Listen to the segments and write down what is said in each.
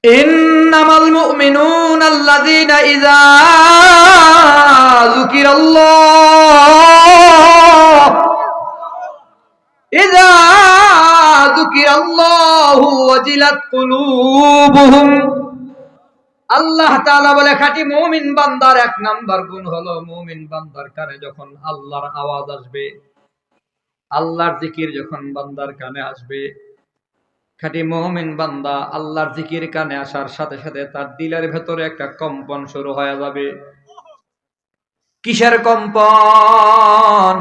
ইন্নামাল মুমিনুনা আল্লাযীনা ইযা যুকিরাল্লাহু ওয়াজিলাত কুলুবুহুম। আল্লাহ তাআলা বলে খাঁটি মুমিন বান্দার এক নাম্বার গুণ হলো মুমিন বান্দার কানে যখন আল্লাহর আওয়াজ আসবে, আল্লাহর জিকির যখন বান্দার কানে আসবে, খাঁটি মুমিন বান্দা আল্লাহর জিকির কানে আসার সাথে সাথে তার দিলের ভেতরে একটা কম্পন শুরু হয়ে যাবে। কিসের কম্পন?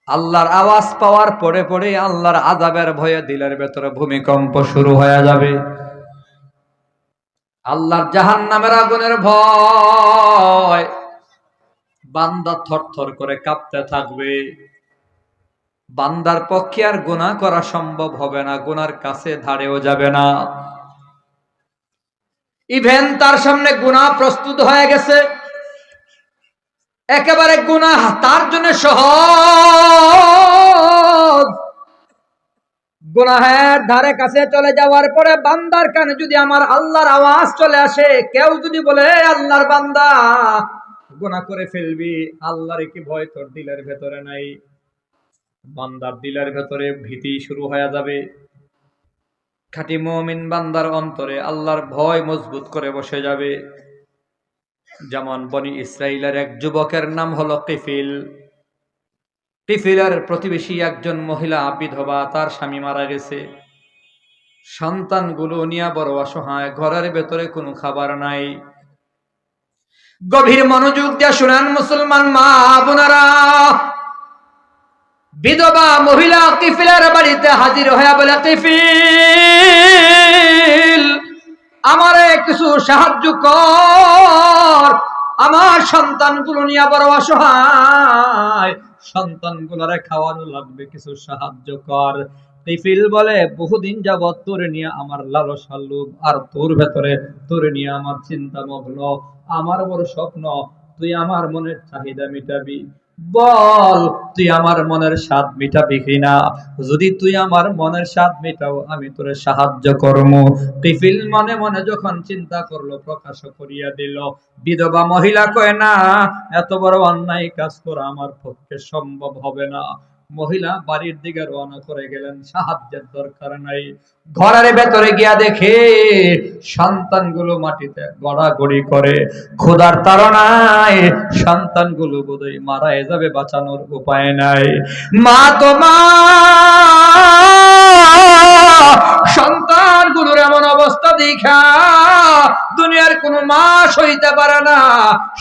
আল্লাহর আওয়াজ পাওয়ার পরে পরে আল্লাহর আযাবের ভয়ে দিলের ভেতরে ভূমিকম্প শুরু হয়ে যাবে। আল্লাহর জাহান্নামের আগুনের ভয়, বান্দা থরথর করে কাঁপতে থাকবে। বান্দার পক্ষে আর গুনাহ করা সম্ভব হবে না, গুনার কাছে ধারেও যাবে না। ইভেন তার সামনে গুনাহ প্রস্তুত হয়ে গেছে, একেবারে গুনাহ তার জন্য সহজ। গুনাহের ধারে কাছে চলে যাওয়ার পরে বান্দার কানে যদি আমার আল্লাহর আওয়াজ চলে আসে, কেউ যদি বলে আল্লাহর বান্দা গুনাহ করে ফেলবি, আল্লাহর কি ভয় তোর দিলের ভেতরে নাই? বান্দার দিলের ভেতরে ভীতি শুরু হয়ে যাবে। খাঁটি মুমিন বান্দার অন্তরে আল্লাহর ভয় মজবুত করে বসে যাবে। যেমন বনি ইসরাইলের এক যুবকের নাম হলো কিফিল। কিফিলের প্রতিবেশী একজন মহিলা বিধবা, তার স্বামী মারা গেছে। সন্তানগুলো নিয়ে বড় অসহায়, ঘরের ভেতরে কোনো খাবার নাই। গভীর মনোযোগ দিয়ে শুনেন মুসলমান মা বোনেরা, বিধবা মহিলা কিফিলের বাড়িতে হাজির হয়ে বলে, কিফিল, আমারে কিছু সাহায্য কর, আমার সন্তানগুলো নিয়ে বড় অসহায়, সন্তানগুলোরে খাওয়ানো লাগবে, কিছু সাহায্য কর। কিফিল বলে, বহুদিন যাবৎ তোরে নিয়ে আমার লালসা লোভ, আর তোর ভেতরে তোরে নিয়ে আমার চিন্তা মগ্ন, আমার বড় স্বপ্ন তুই আমার মনের চাহিদা মিটাবি। বল তুই আমার মনের স্বাদ মিটাবি কিনা? যদি তুই আমার মনের স্বাদ মিটাও, আমি তোরে সাহায্য করব। কিফিল মনে মনে যখন চিন্তা করলো, প্রকাশ করিয়া দিল। বিধবা মহিলা কয়, না, এত বড় অন্যায় কাজ করা আমার পক্ষে সম্ভব হবে না। মহিলা বাড়ির দিকে রওনা করে গেলেন, সাহায্যের দরকার নাই। ঘরের ভেতরে গিয়া দেখে সন্তানগুলো মাটিতে গড়াগড়ি করে, ক্ষুধার তাড়নায় সন্তানগুলো বোধহয় মারা যাবে, বাঁচানোর উপায় নাই। মা তো মা, সন্তানগুলোর এমন অবস্থা দেখা দুনিয়ার কোনো মা সইতে পারে না।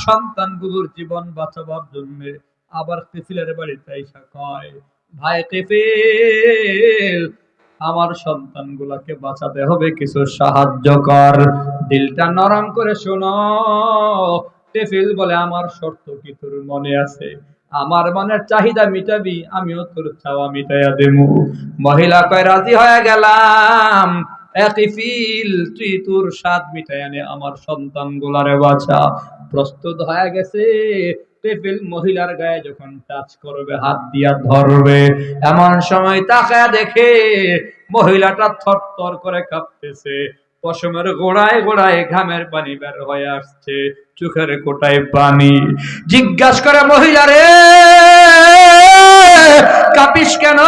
সন্তানগুলোর জীবন বাঁচাবার জন্য আবার কিফিলের বাড়িতে এসে কয়, ভাই কিফিল, আমার সন্তানগুলোকে বাঁচাতে হবে, কিছু সাহায্য কর। দিলটা নরম করে শোনো। কিফিল বলে, আমার শর্ত কি তোর মনে আছে? আমার মনের চাহিদা মিটাবি, আমিও তোর চাওয়া মিটাইয়া দেবো। মহিলা কয়, রাজি হয়ে গেলাম। কিফিল, তুই তোর স্বাদ মিটাইয়া নে, আমার সন্তানগুলারে বাঁচা। প্রস্তুত হয়ে গেছে। কিফিল মহিলার গায়ে যখন টাচ করবে, হাত দিয়া ধরবে, এমন সময় তাকায় দেখে মহিলাটা থরথর করে কাঁপতেছে। পশমের গোড়ায় গোড়ায় ঘামের পানি বের হয়ে আসছে, চোখের কোটায় পানি। জিজ্ঞাসা করে, মহিলা রে, কাঁপিস কেন?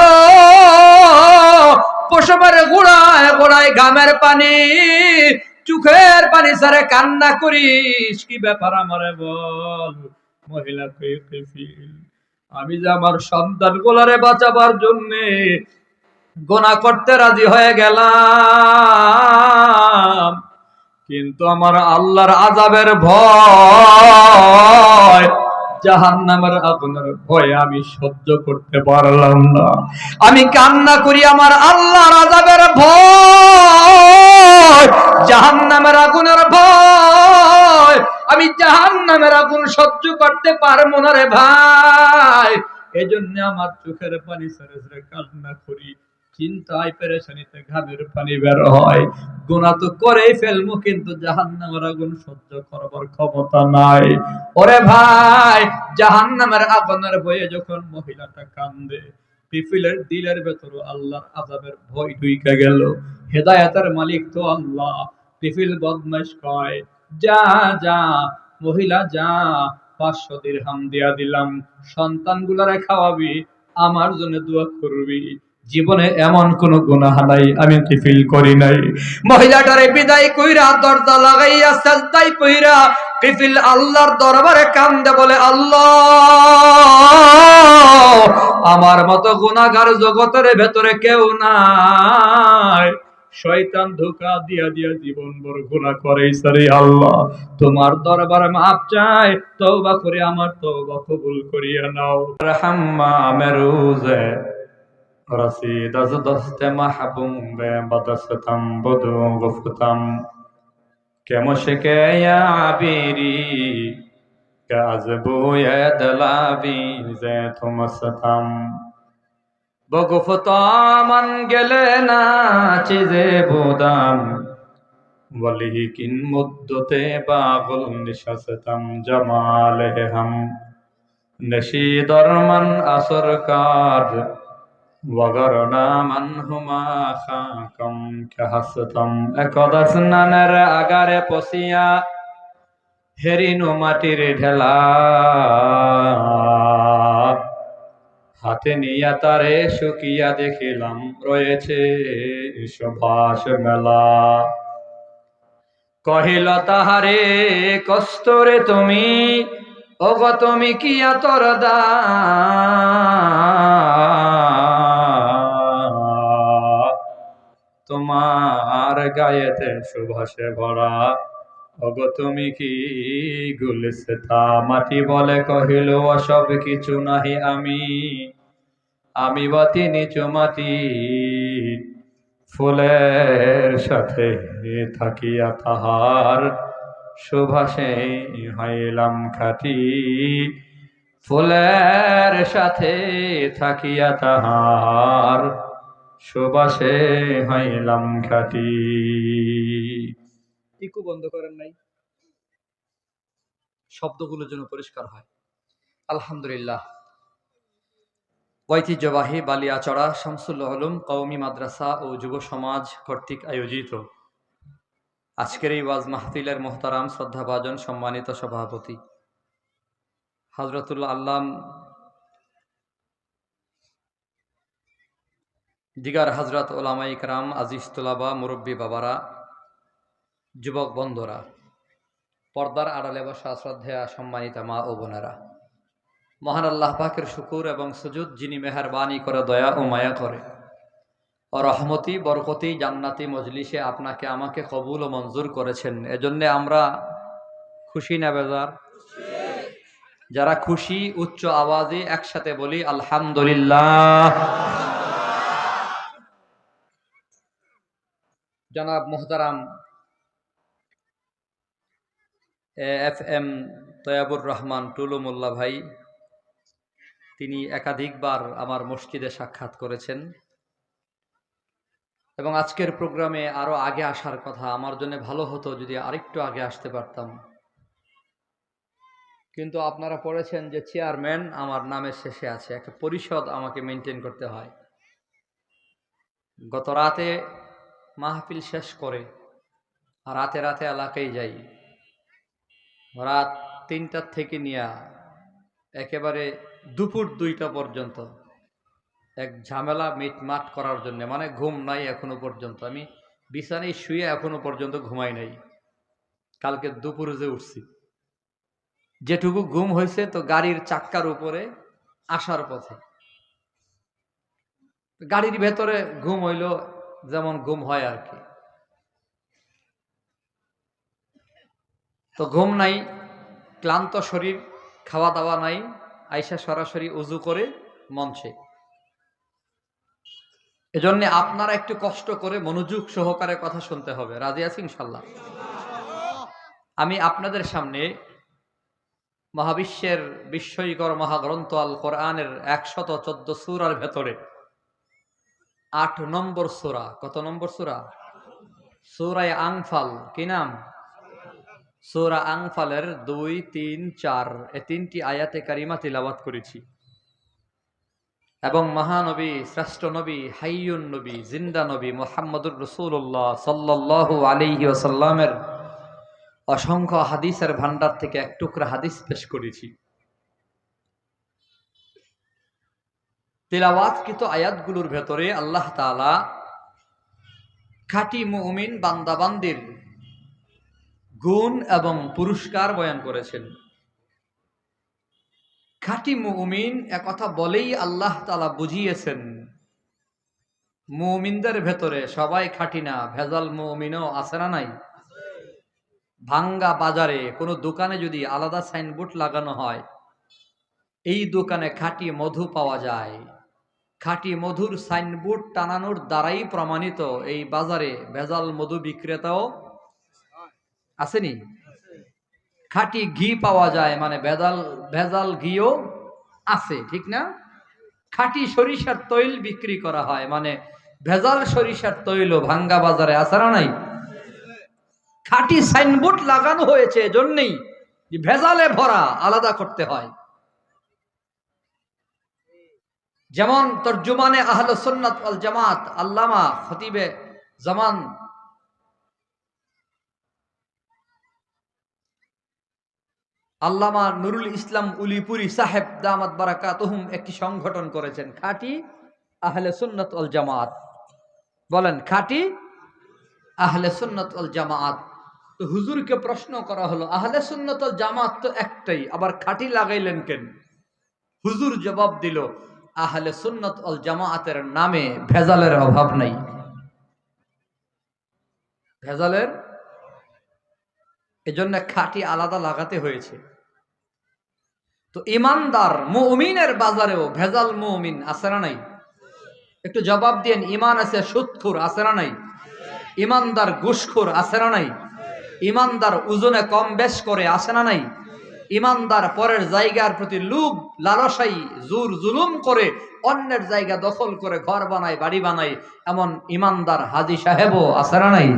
পশমের গোড়ায় গোড়ায় ঘামের পানি, চোখের পানি ছাড়ে কান্না করিস, কি ব্যাপার আমারে বল। মহিলা কয়, কিফিল, আমি যে আমার সন্তানগুলারে বাঁচাবার জন্য গুনাহ করতে রাজি হয়ে গেলাম, কিন্তু আমার আল্লাহর আযাবের ভয়, জাহান্নামের আগুনের ভয় আমি সহ্য করতে পারলাম না। আমি কান্না করি, আমার আল্লাহর আযাবের ভয়, জাহান্নামের আগুনের ভয়, আমি জাহান্নামের আগুন সহ্য করতে পারবো না রে ভাই। এজন্য আমার চোখের পানি ছেড়ে ছেড়ে কান্না করি, চিন্তায় পেরেশানিতে ঘামের পানি বের হয়। গুনাহ তো করেই ফেলবো, কিন্তু জাহান্নামের আগুন সহ্য করবার ক্ষমতা নাই। ওরে ভাই, জাহান্নামের আগুনের ভয়ে যখন মহিলাটা কান্দে, কিফিলের দিলের ভেতরে আল্লাহর আযাবের ভয় ঢুইকা গেল। হেদায়েতের মালিক তো আল্লাহ। কিফিল বদমাশ কয়, যা যা মহিলা যা, 500 দিরহাম দিয়া দিলাম, সন্তানগুলারে খাওয়াবি, আমার জন্য দোয়া করবি। জীবনে এমন কোন গুনাহ নাই আমি কিফিল করি নাই। মহিলাটারে বিদায় কইরা দরজা লাগাইয়া সাজদায় পইরা কিফিল আল্লাহর দরবারে কান্দে, বলে আল্লাহ, আমার মতো গুনাহগার জগতের ভেতরে কেউ নাই। শয়তান ধোঁকা দিয়া দিয়া জীবন ভর গুনাহ করে, সরি আল্লাহ তোমার দরবারে মাফ চাই, তওবা করে আমার তওবা কবুল করিয়া নাও। রহম্মা মেরুজে رسید از دست محبوب بدستم بدو گفتم که مشک عبیری که از بوی دلاویز تو مستم بگفتا من گله نه چیزی بودم ولیکن مدت باغل نشستم جمال هم نشیدر من اثر کار وگرنا من হুমা খাকম কে হাসতাম। একদা স্নানের আগারে পশিয়া হেরিনু মাটির ঢেলা, হাতে নিয়া তারে শুকিয়া দেখিলাম রয়েছে সুভাষ মেলা। কহিল তাহারে কস্তরে তুমি, ওগো তুমি কি আতর দা, তোমার গায়েতে সুভাষে ভরা, ওগো তুমি কি গুলস্তা। মাটি বলে কহিল সব কিছু নাহি আমি, আমি বাতি নিচু মাটি, ফুলের সাথে থাকিয়া তাহার সুভাষে হইলাম খাটি, ফুলের সাথে থাকিয়া তাহার সুবাসে হইলাম খাটি। ইকু বন্ধ করেন নাই, শব্দগুলো যেন পরিষ্কার হয়। আলহামদুলিল্লাহ। ঐতিহ্যবাহী বালিয়াচড়া শামসুল উলুম কওমি মাদ্রাসা ও যুব সমাজ কর্তৃক আয়োজিত আজকের এই ওয়াজ মাহফিলের মোহতারাম শ্রদ্ধাভাজন সম্মানিত সভাপতি হযরতুল আল্লাম দিগার হযরত ওলামায়ে কেরাম, আজিজ তুলাবা, মুরব্বী বাবারা, যুবক বন্ধুরা, পর্দার আড়ালে বসা শ্রদ্ধেয়া সম্মানিতা মা ও বোনেরা, মহান আল্লাহ পাকের শুকুর এবং সুজুদ, যিনি মেহেরবানি করে দয়া ও মায়া করে ও রহমতি বরকতি জান্নাতি মজলিসে আপনাকে আমাকে কবুল ও মঞ্জুর করেছেন, এজন্য আমরা খুশি না বেজার? যারা খুশি উচ্চ আওয়াজে একসাথে বলি আলহামদুলিল্লাহ। জনাব মোহতারাম FM তয়াবুর রহমান টুলু মোল্লা ভাই, তিনি একাধিকবার আমার মসজিদে সাক্ষাৎ করেছেন এবং আজকের প্রোগ্রামে আরো আগে আসার কথা। আমার জন্য ভালো হতো যদি আরেকটু আগে আসতে পারতাম, কিন্তু আপনারা পড়েছেন যে চেয়ারম্যান আমার নামের শেষে আছে, একটা পরিষদ আমাকে মেনটেন করতে হয়। গত রাতে মাহফিল শেষ করে রাতে রাতে এলাকায় যাই, রাত 3টা থেকে নিয়ে একেবারে দুপুর 2টা পর্যন্ত এক ঝামেলা মিটমাট করার জন্য, মানে ঘুম নাই এখনো পর্যন্ত। আমি বিছানায় শুয়ে এখনো পর্যন্ত ঘুমাই নাই। কালকে দুপুরে যে উঠছি, যেটুকু ঘুম হয়েছে তো গাড়ির চাক্কার উপরে আসার পথে, গাড়ির ভেতরে ঘুম হইল যেমন ঘুম হয় আর কি। তো ঘুম নাই, ক্লান্ত শরীর, খাওয়া দাওয়া নাই, আইসা সরাসরি উজু করে মঞ্চে। এজন্য আপনারা একটু কষ্ট করে মনোযোগ সহকারে কথা শুনতে হবে। রাজি আছি ইনশাল্লাহ? আমি আপনাদের সামনে মহাবিশ্বের বিস্ময়কর মহাগ্রন্থ আল কোরআনের 114 সূরার ভেতরে 8 নম্বর সূরা, কত নম্বর সূরা? সূরা আনফাল। কি নাম? সূরা আনফালের 2, 3, 4 এই 3টি আয়াতে কারিমা তিলাওয়াত করেছি। এবং মহানবী, শ্রেষ্ঠ নবী, হাইয়ুন নবী, জিন্দা নবী মুহাম্মদুর রাসূলুল্লাহ সাল্লাল্লাহু আলাইহি ওয়াসাল্লামের অসংখ্য হাদিসের ভান্ডার থেকে এক টুকরা হাদিস পেশ করেছি। তিলাওয়াতকৃত আয়াতগুলোর ভেতরে আল্লাহ তাআলা খাঁটি মুমিন বান্দাবান্দির গুণ এবং পুরস্কার বয়ান করেছেন। খাঁটি মুমিন একথা বলেই আল্লাহ তাআলা বুঝিয়েছেন মুমিনদের ভেতরে সবাই খাঁটি না, ভেজাল মুমিনও আছে না নাই? ভাঙ্গা বাজারে কোনো দোকানে যদি আলাদা সাইনবোর্ড লাগানো হয়, এই দোকানে খাঁটি মধু পাওয়া যায়, খাঁটি মধুর সাইনবোর্ড টানানোর দ্বারাই প্রমাণিত এই বাজারে ভেজাল মধু বিক্রেতাও আসেনি। খাঁটি ঘি পাওয়া যায় মানে ভেজাল ঘিও আছে, ঠিক না? খাঁটি সরিষার তৈল বিক্রি করা হয় মানে ভেজাল সরিষার তৈলও ভাঙ্গা বাজারে আছে না নাই? খাঁটি সাইনবোর্ড লাগানো হয়েছে এজন্যই ভেজালে ভরা আলাদা করতে হয়। যেমন তরজুমানে আহলে সুন্নাত ওয়াল জামাত আল্লামা খতিবে জামান আল্লামা নুরুল ইসলাম উলিপুরি সাহেব দামাত বারাকাতুহুম একটি সংগঠন করেছেন, খাঁটি আহলে সুন্নাত ওয়াল জামাত। বলেন খাঁটি আহলে সুন্নাত ওয়াল জামাত। তো হুজুরকে প্রশ্ন করা হলো, আহলে সুন্নাত ওয়াল জামাত তো একটাই, আবার খাঁটি লাগাইলেন কেন? হুজুর জবাব দিল, আহলে সুন্নাত ওয়াল জামাতের নামে ভেজালের অভাব নাই। ভেজালের এজন্য খাঁটি আলাদা লাগাতে হয়েছে। তো ইমানদার মুমিনের বাজারেও ভেজাল মুমিন আছে না নাই? একটু জবাব দেন। ইমান আছে সুদখোর আছে না নাই? ইমানদার ঘুষখোর আছে না নাই? ইমানদার ওজনে কম বেশ করে আছে না নাই? ইমানদার পরের জায়গার প্রতি লোভ লালসাই জোর জুলুম করে অন্যের জায়গা দখল করে ঘর বানায়, বাড়ি বানায়, এমন ইমানদার হাজী সাহেবও আছে না নাই?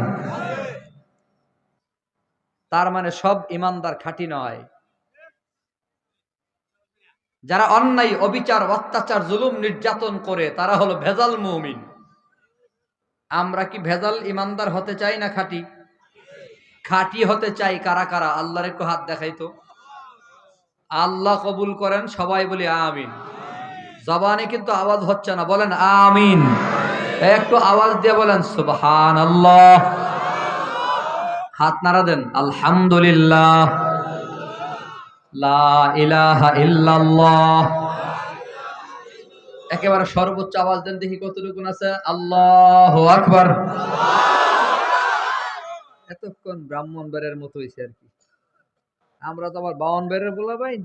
তার মানে সব ইমানদার খাঁটি নয়। যারা অন্যায়, অবিচার, অত্যাচার, জুলুম, নির্যাতন করে তারা হলো ভেজাল মুমিন। আমরা কি ভেজাল ইমানদার হতে চাই না খাঁটি? খাঁটি হতে চাই কারা কারা? আল্লাহর একটু হাত দেখাইতো। আল্লাহ কবুল করেন, সবাই বলি আমিন। জবানে কিন্তু আওয়াজ হচ্ছে না, বলেন আমিন। একটু আওয়াজ দিয়ে বলেন সুবহানাল্লাহ। হাত নাড়া দেন আলহামদুলিল্লাহ, লা ইলাহা ইল্লাল্লাহ। একেবারে সর্বোচ্চ আওয়াজ দেন, দেখি কতটুকু আছে। আল্লাহু আকবার। এতক্ষণ ব্রাহ্মণবাড়ির মতো হইছে আর কি। আমরা তো আবার বাউনবাড়ির বলা ভাই,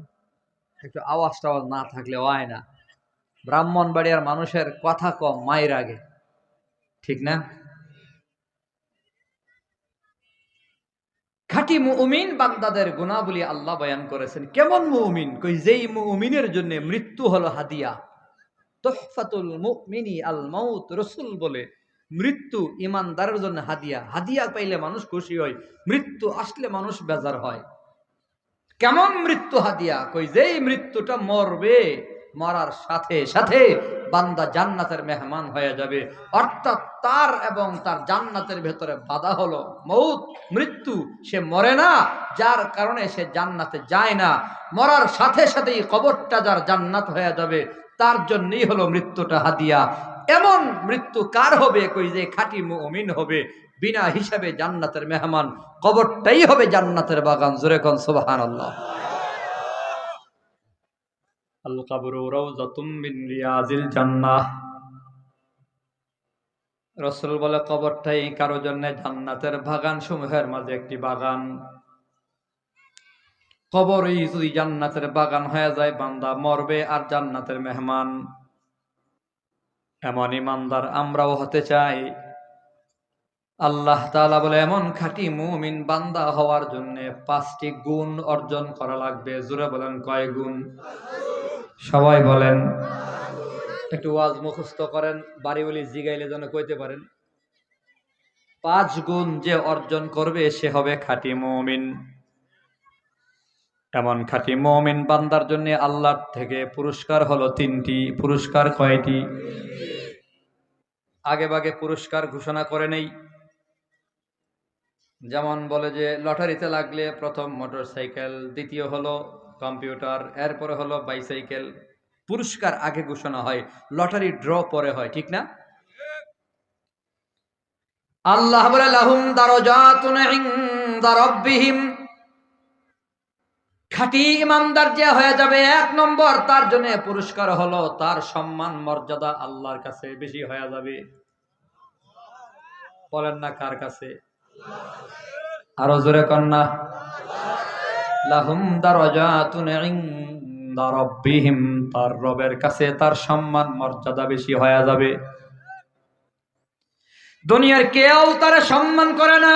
একটু আওয়াজ টাওয়াজ না থাকলে হয় না। ব্রাহ্মণবাড়িয়ার মানুষের কথা কম, মায়ের আগে, ঠিক না? খাঁটি মুমিন বান্দাদের গুণাবলী আল্লাহ বয়ান করেছেন। কেমন মুমিন? কই যেই মুমিনের জন্য মৃত্যু হলো হাদিয়া। তুহফাতুল মুমিনি আল মাউত, রাসূল বলে মৃত্যু ইমানদারের জন্য হাদিয়া। হাদিয়া পাইলে মানুষ খুশি হয়, মৃত্যু আসলে মানুষ বেজার হয়। কেমন মৃত্যু হাদিয়া? কই যেই মৃত্যুটা মরবে, মরার সাথে সাথে বান্দা জান্নাতের মেহমান হয়ে যাবে। অর্থাৎ তার এবং তার জান্নাতের ভেতরে বাধা হলো মৌত, মৃত্যু। সে মরে না, যার কারণে সে জান্নাতে যায় না। মরার সাথে সাথেই কবরটা যার জান্নাত হয়ে যাবে, তার জন্যই হলো মৃত্যুটা হাদিয়া। এমন মৃত্যু কার হবে? কই যে খাঁটি মুমিন হবে, বিনা হিসাবে জান্নাতের মেহমান। কবরটাই হবে জান্নাতের বাগান। জোরে কোন সুবহানাল্লাহ। আল কবরু রাউযাতুম মিন রিয়াজিল জান্নাহ। রাসূল বলে কবরটাই কারো জন্য জান্নাতের বাগান সমূহের মাঝে একটি বাগান। কবরই যদি জান্নাতের বাগান হয়ে যায়, বান্দা মরবে আর জান্নাতের মেহমান। এমন ইমানদার আমরাও হতে চাই। আল্লাহ তাআলা বলে এমন খাঁটি মুমিন বান্দা হওয়ার জন্য 5টি গুণ অর্জন করা লাগবে। জোরে বলেন কয় গুণ? সবাই বলেন। একটু ওয়াজ মুখস্থ করেন, বাড়ি বলি জিগাইলে যেন কইতে পারেন। 5 গুণ যে অর্জন করবে সে হবে খাঁটি মুমিন। এমন খাঁটি মুমিন বান্দার জন্য আল্লাহর থেকে পুরস্কার হলো 3টি। পুরস্কার কয়টি? আগে ভাগে পুরস্কার ঘোষণা করে নেই। যেমন বলে যে লটারিতে লাগলে প্রথম মোটরসাইকেল, দ্বিতীয় হলো কম্পিউটার, এরপরে হলো বাইসাইকেল। পুরস্কার আগে ঘোষণা হয়, লটারি ড্র পরে হয়, ঠিক না? আল্লাহ বলে লাহুম দারাজাতুন ইনদা রাব্বিহিম, খাঁটি ইমানদার যে হয়ে যাবে 1 নম্বর, তার জন্য পুরস্কার হলো তার সম্মান মর্যাদা আল্লাহর কাছে বেশি হয়ে যাবে। বলেন না কার কাছে? আরো জোরে কন্যা। লাহুম দারাজাতুন ইনদা রাব্বিহিম, তার রবের কাছে তার সম্মান মর্যাদা বেশি হয়ে যাবে। দুনিয়ার কেউ তার সম্মান করে না।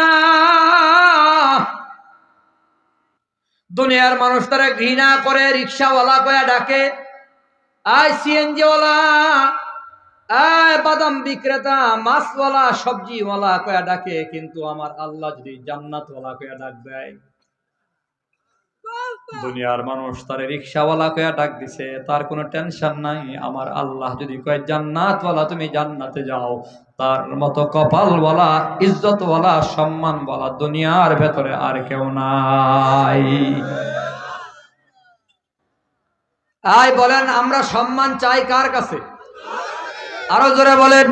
দুনিয়ার মানুষ তারা ঘৃণা করে, রিক্সাওয়ালা কয়া ডাকে, আয় সিএনজিওয়ালা, আয় বাদাম বিক্রেতা, মাছওয়ালা, সবজিওয়ালা কয়া ডাকে। কিন্তু আমার আল্লাহ যদি জান্নাতওয়ালা কয়া ডাক দেয়, দুনিয়ার মানুষ তারে রিক্সাওয়ালা কয়া ডাক দিছে, তার কোনো টেনশন নাই। আমার আল্লাহ যদি কয় জান্নাতওয়ালা, তুমি জান্নাতে যাও, তার মতো কপালওয়ালা, ইজ্জতওয়ালা, সম্মানওয়ালা দুনিয়ার ভেতরে আর কেউ নাই। আয় বলেন, আমরা সম্মান চাই কার কাছে? আরো জোরে বলেন।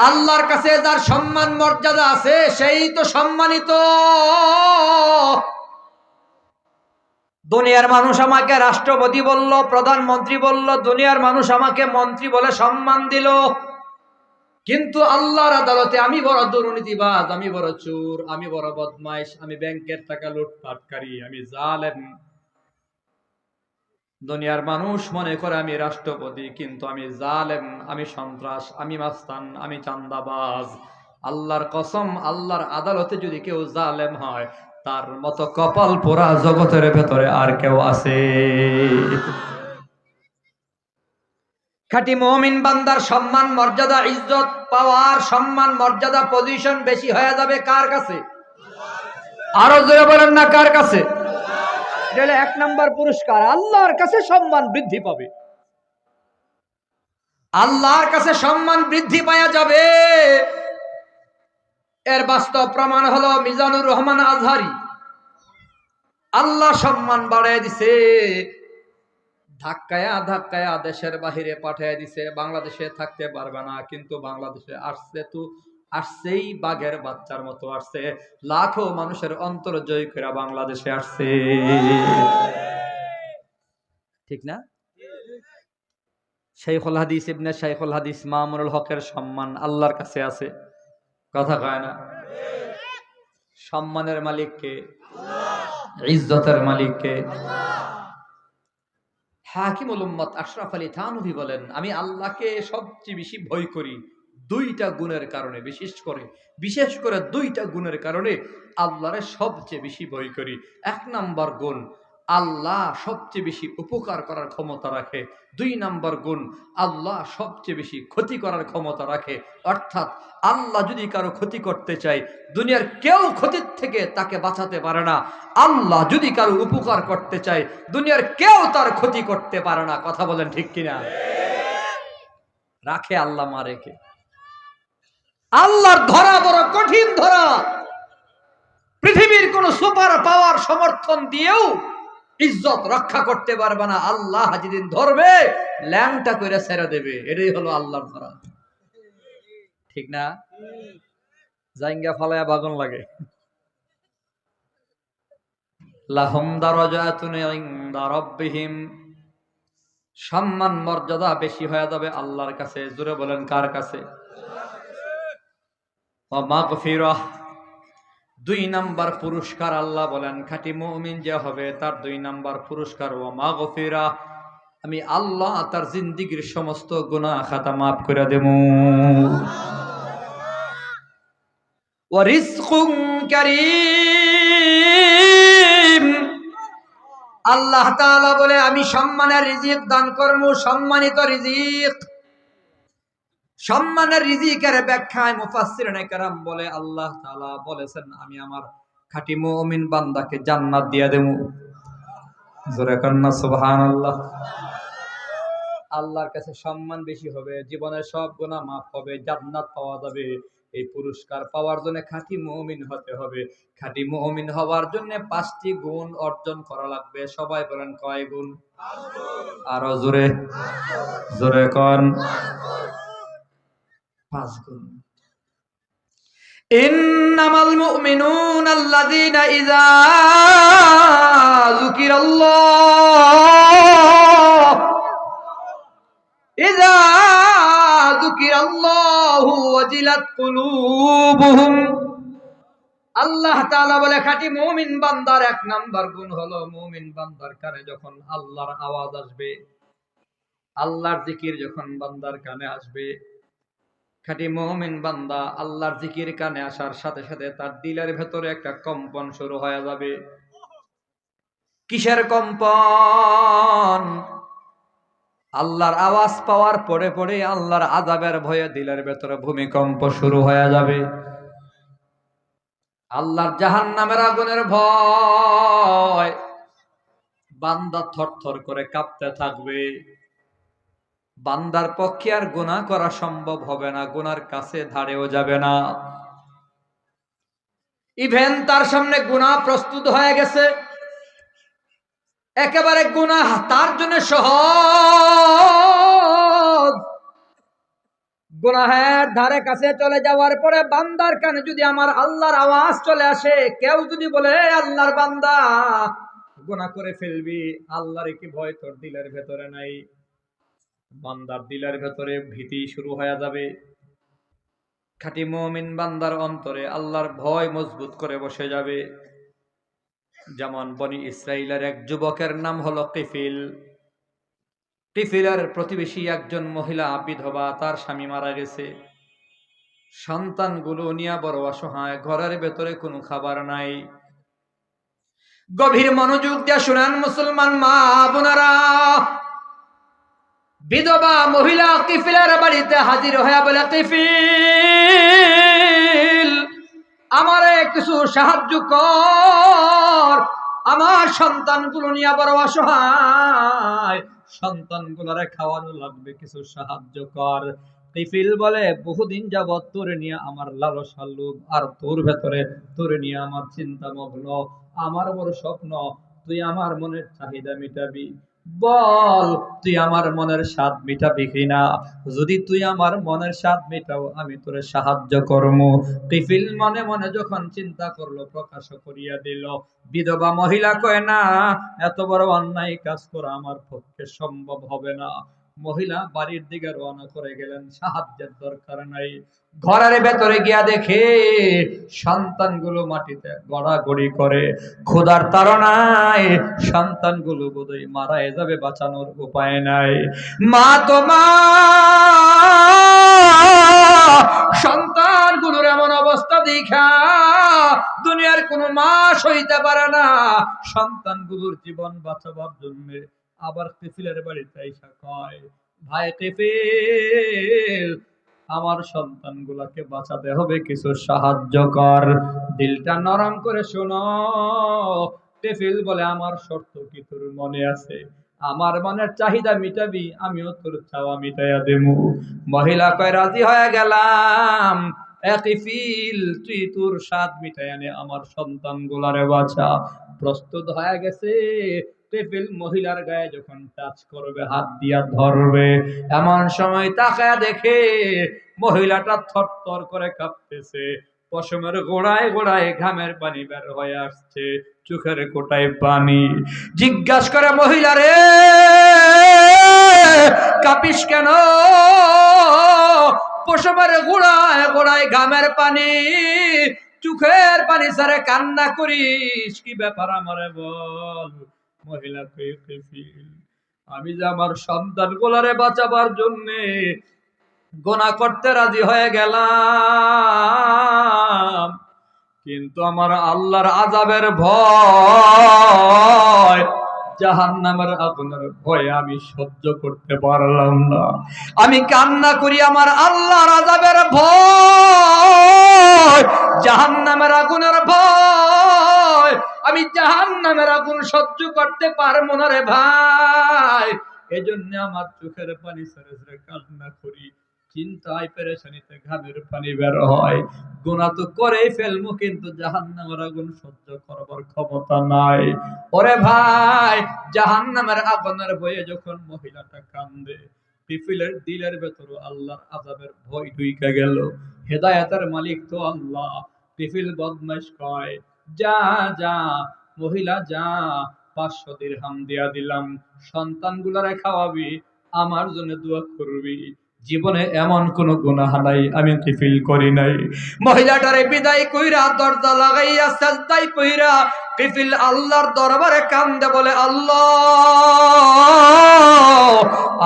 আল্লাহর কাছে যার সম্মান মর্যাদা আছে সেই তো সম্মানিত। দুনিয়ার মানুষ আমাকে রাষ্ট্রপতি বলল, প্রধানমন্ত্রী বলল, দুনিয়ার মানুষ আমাকে মন্ত্রী বলে সম্মান দিল, কিন্তু আল্লাহর আদালতে আমি বড় দুর্নীতিবাজ, আমি বড় চোর, আমি বড় বদমাইশ, আমি ব্যাংকের টাকা লুটপাটকারী, আমি জালেম। দুনিয়ার মানুষ মনে করে আমি রাষ্ট্রপতি, কিন্তু আমি জালেম, আমি সন্ত্রাস, আমি মাস্তান, আমি চান্দাবাজ। আল্লাহর কসম, আল্লাহর আদালতে যদি কেউ জালেম হয়, তার মতো কপাল পোড়া জগতের ভেতরে আর কেউ আছে? খাঁটি মুমিন বান্দার সম্মান মর্যাদা, ইজ্জত, পাওয়ার, সম্মান মর্যাদা, পজিশন বেশি হয়ে যাবে কার কাছে? আরো জোরে বলেন না কার কাছে? 1 নম্বর পুরস্কার, আল্লাহর কাছে সম্মান বৃদ্ধি পাবে। আল্লাহর কাছে সম্মান বৃদ্ধি পাওয়া যাবে। এর বাস্তব প্রমাণ হলো মিজানুর রহমান আজহারি। আল্লাহ সম্মান বাড়ায় দিছে, ধাক্কায়া ধাক্কায়া দেশের বাহিরে পাঠিয়ে দিছে, বাংলাদেশে থাকতে পারবে না। কিন্তু বাংলাদেশে আসছে তো আসছেই, বাঘের বাচ্চার মতো আসছে, লাখো মানুষের অন্তর জয় করে বাংলাদেশে আসছে, ঠিক না? শাইখুল হাদিস ইবনে শাইখুল হাদিস মামুনুল হকের সম্মান আল্লাহর কাছে আছে, কথা কয় না? সম্মানের মালিক কে? ইজ্জতের মালিক কে? হাকিমুল উম্মত আশরাফ আলী থানভী বলেন, আমি আল্লাহকে সবচেয়ে বেশি ভয় করি 2টা গুণের কারণে, বিশেষ করে 2টা গুণের কারণে আল্লাহরে সবচেয়ে বেশি ভয় করি। 1 নম্বর গুণ, আল্লাহ সবচেয়ে বেশি উপকার করার ক্ষমতা রাখে। 2 নম্বর গুণ, আল্লাহ সবচেয়ে বেশি ক্ষতি করার ক্ষমতা রাখে। অর্থাৎ আল্লাহ যদি কারো ক্ষতি করতে চায়, দুনিয়ার কেউ ক্ষতির থেকে তাকে বাঁচাতে পারে না। আল্লাহ যদি কারো উপকার করতে চায়, দুনিয়ার কেউ তার ক্ষতি করতে পারে না। কথা বলেন ঠিক কিনা? রাখে আল্লাহ, মারে কে? আল্লাহর ধরা বড় কঠিন ধরা। পৃথিবীর কোন সুপার পাওয়ার সমর্থন দিয়েও ইজ্জত রক্ষা করতে পারবে না। আল্লাহ যেদিন ধরবে, ল্যাংটা করে ছেড়ে দেবে। এটাই হলো আল্লাহর ধরা, ঠিক না? জাইঙ্গা ফালায়া বাগন লাগে। লাহুম দারাজাতুন ইনদা রাব্বিহিম, সম্মান মর্যাদা বেশি হয়ে যাবে আল্লাহর কাছে। জোরে বলেন কার কাছে? ওয়া মাগফিরাহ, 2 নম্বর পুরস্কার আল্লাহ বলেন খাঁটি মুমিন যে হবে তার 2 নম্বর পুরস্কার ওয়া মাগফিরাহ, আমি আল্লাহ তার জিন্দেগীর সমস্ত গুনাহ খাতা মাফ করে দেব। ওয়া রিজকুন কারীম, আল্লাহ তাআলা বলে আমি সম্মানের রিজিক দান করব, সম্মানিত রিজিক। সম্মানের রিজিকের ব্যাখ্যায় মুফাসসিরিনে কেরাম বলে, আল্লাহ তাআলা বলেছেন আমি আমার খাঁটি মুমিন বান্দাকে জান্নাত দিয়ে দেব। জোরে কন্না সুবহানাল্লাহ। আল্লাহর কাছে সম্মান বেশি হবে, জীবনের সব গুনাহ মাফ হবে, জান্নাত পাওয়া যাবে। এই পুরস্কার পাওয়ার জন্য খাঁটি মুমিন হতে হবে। খাঁটি মুমিন হওয়ার জন্য 5টি গুণ অর্জন করা লাগবে। সবাই বলেন কয় গুণ? আরো জোরে, জোরে কোন? 5 গুণ। ইন্নামাল মুমিনুনা আল্লাযীনা ইযা যুকিরাল্লাহু ওয়াজিলাত কুলুবুহুম। আল্লাহ তাআলা বলে খাঁটি মুমিন বান্দার 1 নাম্বার গুণ হলো, মুমিন বান্দার কানে যখন আল্লাহর আওয়াজ আসবে, আল্লাহর জিকির যখন বান্দার কানে আসবে, খাঁটি মুমিন বান্দা আল্লাহর জিকির কানে আসার সাথে সাথে তার দিলের ভেতরে একটা কম্পন শুরু হয়ে যাবে। কিসের কম্পন? আল্লাহর আওয়াজ পাওয়ার পরে পরে আল্লাহর আযাবের ভয়ে দিলের ভেতরে ভূমিকম্প শুরু হয়ে যাবে। আল্লাহর জাহান্নামের আগুনের ভয়, বান্দা থরথর করে কাঁপতে থাকবে। বান্দার পক্ষে আর গুনাহ করা সম্ভব হবে না, গুনার কাছে ধারেও যাবে না। ইভেন তার সামনে গুনাহ প্রস্তুত হয়ে গেছে, একেবারে গুনাহ তার জন্য সহজ। গুনাহের ধারে কাছে চলে যাওয়ার পরে বান্দার কানে যদি আমার আল্লাহর আওয়াজ চলে আসে, কেউ যদি বলে আল্লাহর বান্দা গুনাহ করে ফেলবি, আল্লাহর কি ভয় তোর দিলের ভেতরে নাই? বান্দার দিলের ভেতরে ভীতি শুরু হয়ে যাবে। খাঁটি মুমিন বান্দার অন্তরে আল্লাহর ভয় মজবুত করে বসে যাবে। যেমন বনি ইসরাইলের এক যুবকের নাম হলো কিফিল। কিফিলের প্রতিবেশী একজন মহিলা বিধবা, তার স্বামী মারা গেছে। সন্তানগুলো নিয়ে বড় অসহায়, ঘরের ভেতরে কোনো খাবার নাই। গভীর মনোযোগ দিয়ে শুনেন মুসলমান মা বোনেরা, বিধবা মহিলা কিফিলের বাড়িতে হাজির হয়ে বলে, কিফিল আমারে কিছু সাহায্য কর, আমার সন্তানগুলো নিয়ে বড় অসহায়, সন্তানগুলোরে খাওয়ানো লাগবে, কিছু সাহায্য কর। কিফিল বলে, বহুদিন যাবৎ তোরে নিয়ে আমার লালসা লোভ, আর তোর ভেতরে তোরে নিয়ে আমার চিন্তা মগ্ন, আমার বড় স্বপ্ন তুই আমার মনের চাহিদা মিটাবি। বল তুই আমার মনের স্বাদ মিটাবি কিনা? যদি তুই আমার মনের স্বাদ মিটাও, আমি তোরে সাহায্য করব। কিফিল মনে মনে যখন চিন্তা করলো, প্রকাশ করিয়া দিল। বিধবা মহিলা কয়, না, এত বড় অন্যায় কাজ করা আমার পক্ষে সম্ভব হবে না। মহিলা বাড়ির দিকে রওনা করে গেলেন, সাহায্যের দরকার নাই। ঘরের ভেতরে গিয়া দেখে সন্তানগুলো মাটিতে গড়াগড়ি করে, ক্ষুধার তাড়নায় সন্তানগুলো বোধহয় মারাই যাবে, বাঁচানোর উপায় নাই। মা তো মা, সন্তানগুলোর এমন অবস্থা দেখা দুনিয়ার কোনো মা সইতে পারে না। সন্তানগুলোর জীবন বাঁচাবার জন্য আবার কিফিলের বাড়িতে এসে কয়, ভাই কিফিল, আমার সন্তানগুলোকে বাঁচাতে হবে, কিছু সাহায্য কর। দিলটা নরম করে শোনো। কিফিল বলে, আমার শর্ত কি তোর মনে আছে? আমার মনের চাহিদা মিটাবি, আমিও তোর চাওয়া মিটাইয়া দেবো। মহিলা কয়, রাজি হয়ে গেলাম। কিফিল, তুই তোর স্বাদ মিটাইয়া নে, আমার সন্তানগুলারে বাঁচা। প্রস্তুত হয়ে গেছে। কিফিল মহিলার গায়ে যখন টাচ করবে, হাত দিয়া ধরবে, এমন সময় তাকায় দেখে মহিলাটা থরথর করে কাঁপতেছে। পশমের গোড়ায় গোড়ায় ঘামের পানি বের হয়ে আসছে, চোখের কোটায় পানি। জিজ্ঞাসা করে, মহিলা রে, কাঁপিস কেন? পশমের গোড়ায় গোড়ায় ঘামের পানি, চোখের পানি ছাড়ে কান্না করিস, কি ব্যাপার আমারে বল। মহিলা কই, কিফিল, আমি যে আমার সন্তানগুলারে বাঁচাবার জন্য গুনাহ করতে রাজি হয়ে গেলাম, কিন্তু আমার আল্লাহর আযাবের ভয়, জাহান্নামের আগুনের ভয় আমি সহ্য করতে পারলাম না। আমি কান্না করি, আমার আল্লাহর আযাবের ভয়, জাহান্নামের আগুনের ভয় আমি জাহান্নামের আগুন সহ্য করতে পারবো না রে ভাই। এজন্য আমার চোখের পানি ছেড়ে ছেড়ে কান্না করি, চিন্তায় পেরেশানিতে ঘামের পানি বের হয়। গুনাহ তো করেই ফেলবো, কিন্তু জাহান্নামের আগুন সহ্য করবার ক্ষমতা নাই। ওরে ভাই, জাহান্নামের আগুনের ভয়ে যখন মহিলাটা কান্দে, পিপিলের দিলের ভেতর আল্লাহর আযাবের ভয় ঢুইকা গেল। হেদায়েতের মালিক তো আল্লাহ। পিপিল বদমাইশ কয়, যা যা মহিলা যা, 500 দিরহাম দিয়া দিলাম, সন্তানগুলারে খাওয়াবি, আমার জন্য দোয়া করবি। জীবনে এমন কোন গুনাহ নাই আমি ফিল করি নাই। মহিলাটারে বিদায় কইরা দরজা লাগাইয়া সাজদায় কইরা কিফিল আল্লাহর দরবারে কান্দে, বলে আল্লাহ,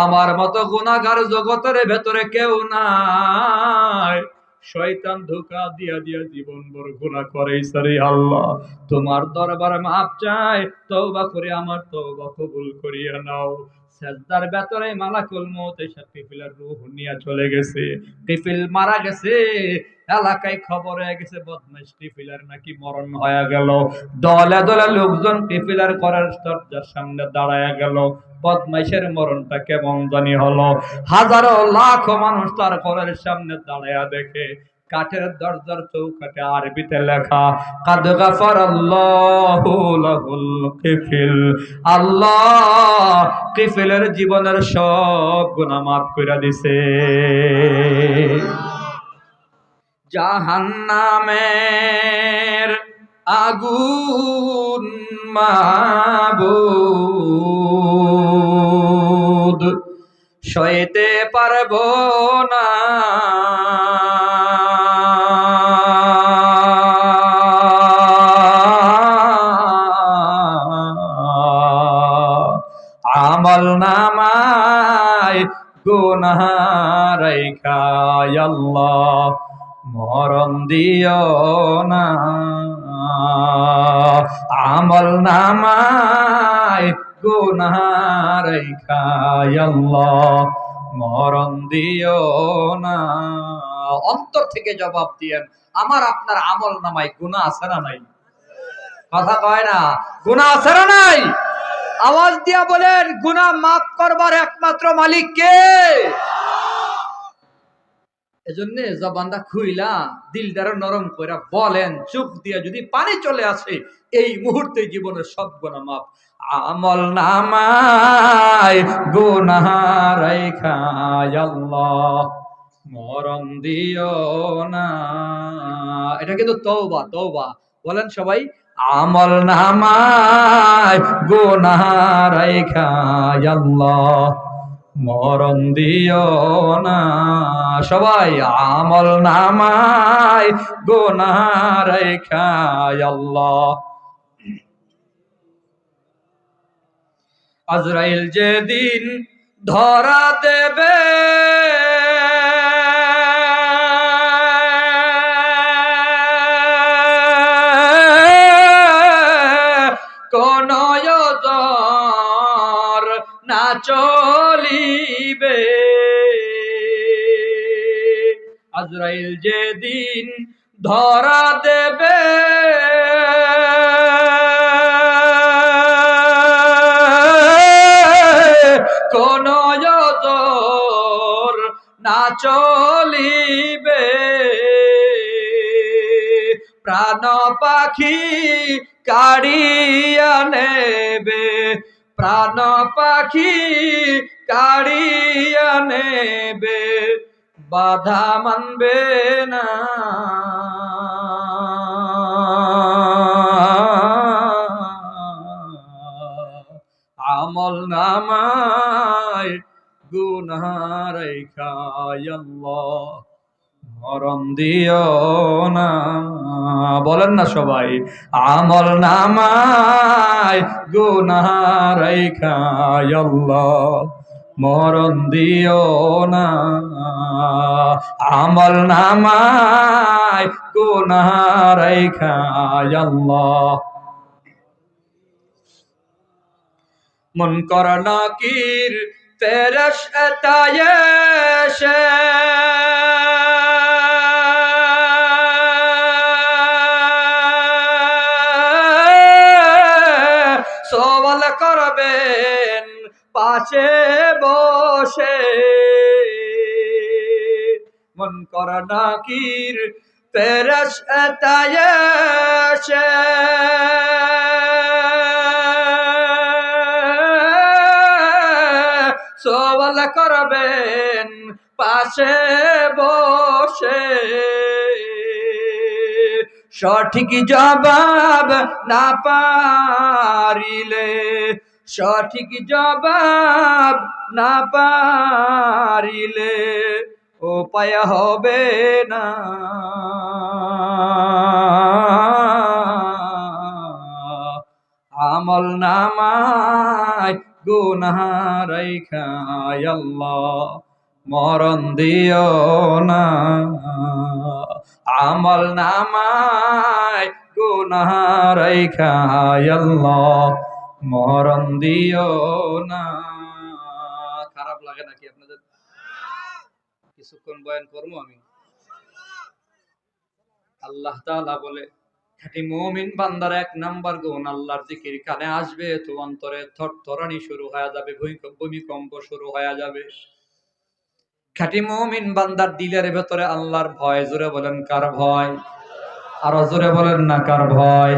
আমার মতো গুনাহগার জগতের ভেতরে কেউ নাই। শয়তান ধোঁকা দিয়া দিয়া জীবন ভর গুনাহ করেছে রে আল্লাহ, তোমার দরবারে মাফ চাই, তওবা করে আমার তওবা কবুল করিয়া নাও। সাজদার ভেতরে মালাকুল মউত এসে কিফিলের রূহ নিয়ে চলে গেছে। কিফিল মারা গেছে, এলাকায় খবর হয়ে গেছে বদমাইশ কিফিলের নাকি মরণ হয়ে গেল। দলে দলে লোকজন কিফিলের ঘরের দরজার সামনে দাঁড়ায়া গেল। বদমাইশের মরণটা কেমন জানি হলো। হাজারো লাখো মানুষ তার ঘরের সামনে দাঁড়ায়া দেখে কাঠের দরজার চৌকাঠে আরবিতে লেখা, কাদ গাফারাল্লাহু লাহুল কিফিল, আল্লাহ কিফিলের জীবনের সব গুনাহ মাফ কইরা দিছে। জাহান্নামের আগুন মাবুদ সইতে পারবো না, আমল নামায় গুনাহ রাইখা আল্লাহ মরণ দিও না, আমল নামায় গুনাহ রাইখা আল্লাহ মরণ দিও না। অন্তর থেকে জবাব দিয়েন, আমার আপনার আমল নামায় গুনাহ আছে না নাই? কথা কয় না, গুনাহ আছে না নাই? আওয়াজ দিয়া বলেন, গুনাহ মাফ করবার একমাত্র মালিক কে? এজন্য জবানটা খুইলা দিলদার নরম কইরা বলেন, চোখ দিয়া যদি পানি চলে আসে এই মুহূর্তে জীবনের সব গুনাহ মাফ। আমল নামায় গুনাহ রাইখা আল্লাহ মরণ দিও না। এটা কিন্তু তওবা, তওবা বলেন সবাই, আমল নামায় গুনাহ রাইখা আল্লাহ মরণ দিও না। সবাই আমল নামায় গুনাহ রাইখা আল্লাহ। আজরাইল যেদিন ধরা দেবে কোন ওজর না চলিবে, আজরাইল যেদিন ধরা দেবে কোন ওজর না চলিবে, প্রাণ পাখি কাড়িয়া নেবে, প্রাণ পাখি কাড়িয়া নেবে, বাধা মানবে না। আমল নামায় গুনাহ রাইখা আল্লাহ মরণ দিও না। বলেন না সবাই, আমল নামায় গুনাহ রাইখা আল্লাহ মরণ দিও না, আমল নামায় গুনাহ রাইখা আল্লাহ। মুনকার নাকির ফেরেশতায় এসে করবেন পাশে বসে, মুনকার নাকির ফেরেশতায় এসে সওয়াল করবেন পাশে বসে। সঠিক জবাব না পারিলে, সঠিক জবাব না পারিলে উপায় হবে না। আমল নামায় গুনাহ রাইখা আল্লাহ মরণ দিও না, আমল নামায় গুনাহ রাইখা আল্লাহ মরণ দিও না। খারাপ লাগে নাকি আপনাদের? কিছুক্ষণ বয়ান করবো আমি। আল্লাহ তাআলা বলে খাঁটি মুমিন বান্দার এক নাম্বার গুণ, আল্লাহর জিকির কানে আসবে তো অন্তরে থরথরানি শুরু হয়ে যাবে, ভূমিকম্প শুরু হয়ে যাবে। খাঁটি মুমিন বান্দার দিলের ভেতরে আল্লাহর ভয়। জোরে বলেন কার ভয়? আরো জোরে বলেন না কার ভয়?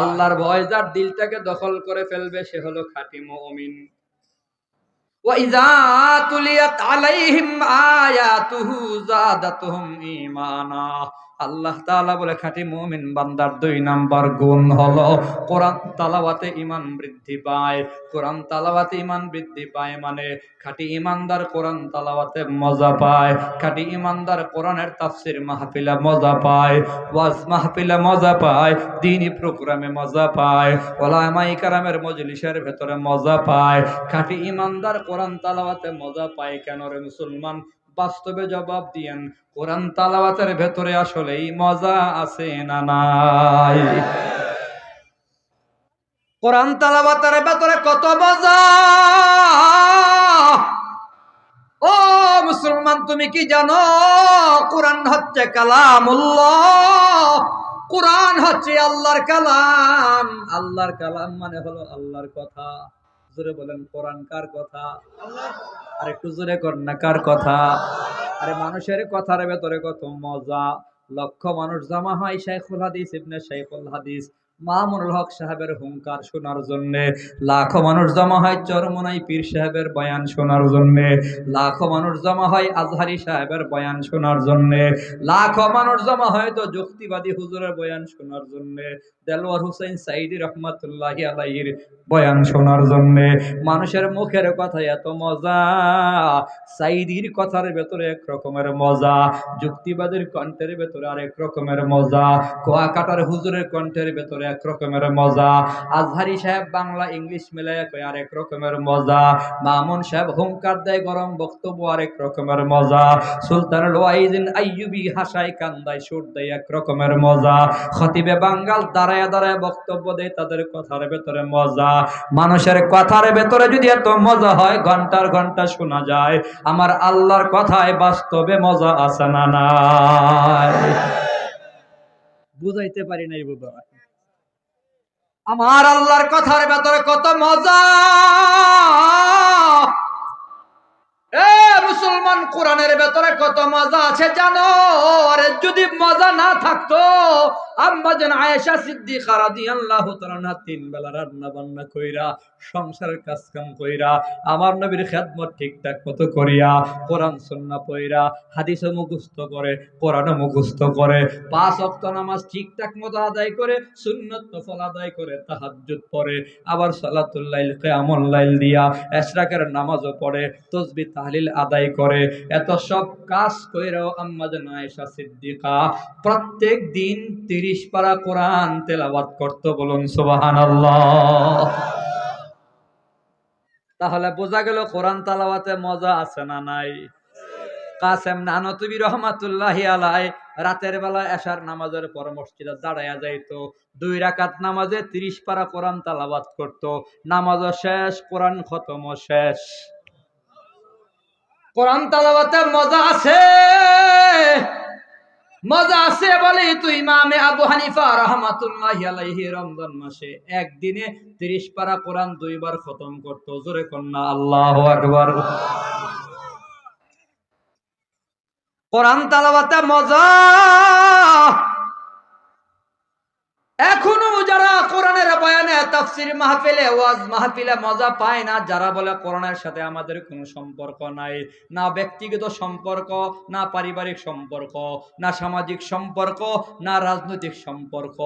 আল্লাহর ভয় যার দিলটাকে দখল করে ফেলবে সে হলো খাঁটি মুমিন। وَإِذَا تُلِيَتْ عَلَيْهِمْ آيَاتُهُ زَادَتْهُمْ إِيمَانًا। আল্লাহ তাআলা বলে খাঁটি মুমিন বান্দার 2 নাম্বার গুণ হলো কোরআন তেলাওয়াতে ঈমান বৃদ্ধি পায়। কোরআন তেলাওয়াতে ঈমান বৃদ্ধি পায় মানে খাঁটি ঈমানদার কোরআন তেলাওয়াতে মজা পায়, খাঁটি ঈমানদার কোরআনের তাফসীর মাহফিলে মজা পায়, ওয়াজ মাহফিলে মজা পায়, দ্বীনি প্রোগ্রামে মজা পায়, উলামায়ে কেরামের মজলিসের ভেতরে মজা পায়। খাঁটি ঈমানদার কোরআন তেলাওয়াতে মজা পায় কেন রে মুসলমান? বাস্তবে জবাব দিয়েন, কোরআন তেলাওয়াতের ভেতরে আসলেই মজা আছে না নাই? কোরআন তেলাওয়াতের ভেতরে কত মজা! ও মুসলমান, তুমি কি জানো কোরআন হচ্ছে কালামুল্লাহ? কোরআন হচ্ছে আল্লাহর কালাম। আল্লাহর কালাম মানে হলো আল্লাহর কথা। জোরে বলেন কোরআন কার কথা? আর একটু জোরে কর না কার কথা? আরে মানুষের কথার ভেতরে কত মজা! লক্ষ মানুষ জমা হয় শাইখুল হাদিস ইবনে শাইখুল হাদিস মামুনুল হক সাহেবের হুঙ্কার শোনার জন্য, লাখো মানুষ জমা হয় চরমোনাই পীর সাহেবের বয়ান শোনার জন্য, লাখো মানুষ জমা হয় আজহারি সাহেবের বয়ান শোনার জন্য, লাখো মানুষ জমা হয় তো যুক্তিবাদী হুজুরের বয়ান শোনার জন্য, দেলওয়ার হোসেন সাইদি রহমাতুল্লাহি আলাইহির বয়ান শোনার জন্য। মানুষের মুখের কথায় এত মজা, সাইদির কথার ভেতরে এক রকমের মজা, যুক্তিবাদের কণ্ঠের ভেতরে আরেক রকমের মজা, কোয়াকাটার হুজুরের কণ্ঠের ভেতরে এক রকমের মজা, আজহারি সাহেব বাংলা ইংলিশ মিলায় কয় আরেক রকমের মজা, মামুন সাহেব হুঙ্কার দেয় গরম বক্তব্য আরেক রকমের মজা, সুলতানুল ওয়াইজিন আইয়ুবী হাসায় কান্দায় সুর দেয় এক রকমের মজা, খতিবে বাঙ্গাল দাঁড়ায় দাঁড়ায় বক্তব্য দেয় তাদের কথার ভেতরে মজা। মানুষের কথার ভেতরে যদি এত মজা হয় ঘন্টার ঘন্টা শোনা যায়, আমার আল্লাহর কথায় বাস্তবে মজা আছে না নাই? বুঝাইতে পারি নাই বুঝা। আমার আল্লাহর কথার ভেতরে কত মজা! এ মুসলমান, কোরআনের ভেতরে কত মজা আছে জানো? আরে যদি মজা না থাকতো আম্মা জান আয়েশা সিদ্দিকা রাদিয়াল্লাহু তাআলা 3 বেলা রান্না বান্না কইরা সংসারের কাজ কাম কইরা আমার নবীর খেদমত ঠিকঠাক মতো করিয়া কোরআন সুন্নাহ পড়া হাদিসও মুখস্থ করে কোরআনও মুখস্থ করে 5 ওয়াক্ত নামাজ ঠিকঠাক মতো আদায় করে সুন্নাত নফল আদায় করে তাহাজ্জুদ পড়ে আবার সালাতুল লাইল কিয়ামুল লাইল দিয়া ইশরাকের নামাজও পড়ে তাসবিহ তাহলিল আদায় করে, এত সব কাজ কইরাও আম্মা জান আয়েশা সিদ্দিকা প্রত্যেক দিন 30 পারা কোরআন তেলাওয়াত করতে। বলুন সুবহানাল্লাহ। তাহলে বোঝা গেল কোরআন তেলাওয়াতে মজা আছে না নাই? কাসেম নানতুবি রহমাতুল্লাহি আলাইহি রাতের বেলা এশার নামাজের পর মসজিদে দাঁড়ায়া যাইতো, 2 রাকাত নামাজে 30 পারা কোরআন তেলাওয়াত করত, নামাজও শেষ, কোরআন খতমও শেষ। কোরআন তেলাওয়াতে মজা আছে। মজা আছে বলে তুই ইমামে আবু হানিফা রাহমাতুল্লাহি আলাইহি রমজান মাসে একদিনে 30 পারা কোরআন 2 বার খতম করত। জোরে কন্না আল্লাহু আকবার। কোরআন তেলাওয়াতে মজা। এখনো যারা কোরআনের বয়ানে তাফসীর মাহফিলে ওয়াজ মাহফিলে মজা পায় না, যারা বলে কোরআনের সাথে আমাদের কোনো সম্পর্ক নাই, না ব্যক্তিগত সম্পর্ক, না পারিবারিক সম্পর্ক, না সামাজিক সম্পর্ক, না রাজনৈতিক সম্পর্ক,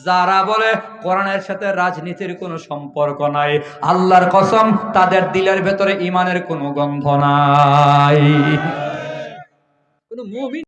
যারা বলে কোরআনের সাথে রাজনীতির কোনো সম্পর্ক নাই, আল্লাহর কসম তাদের দিলের ভেতরে ঈমানের কোনো গন্ধ নাই। কোনো মুমিন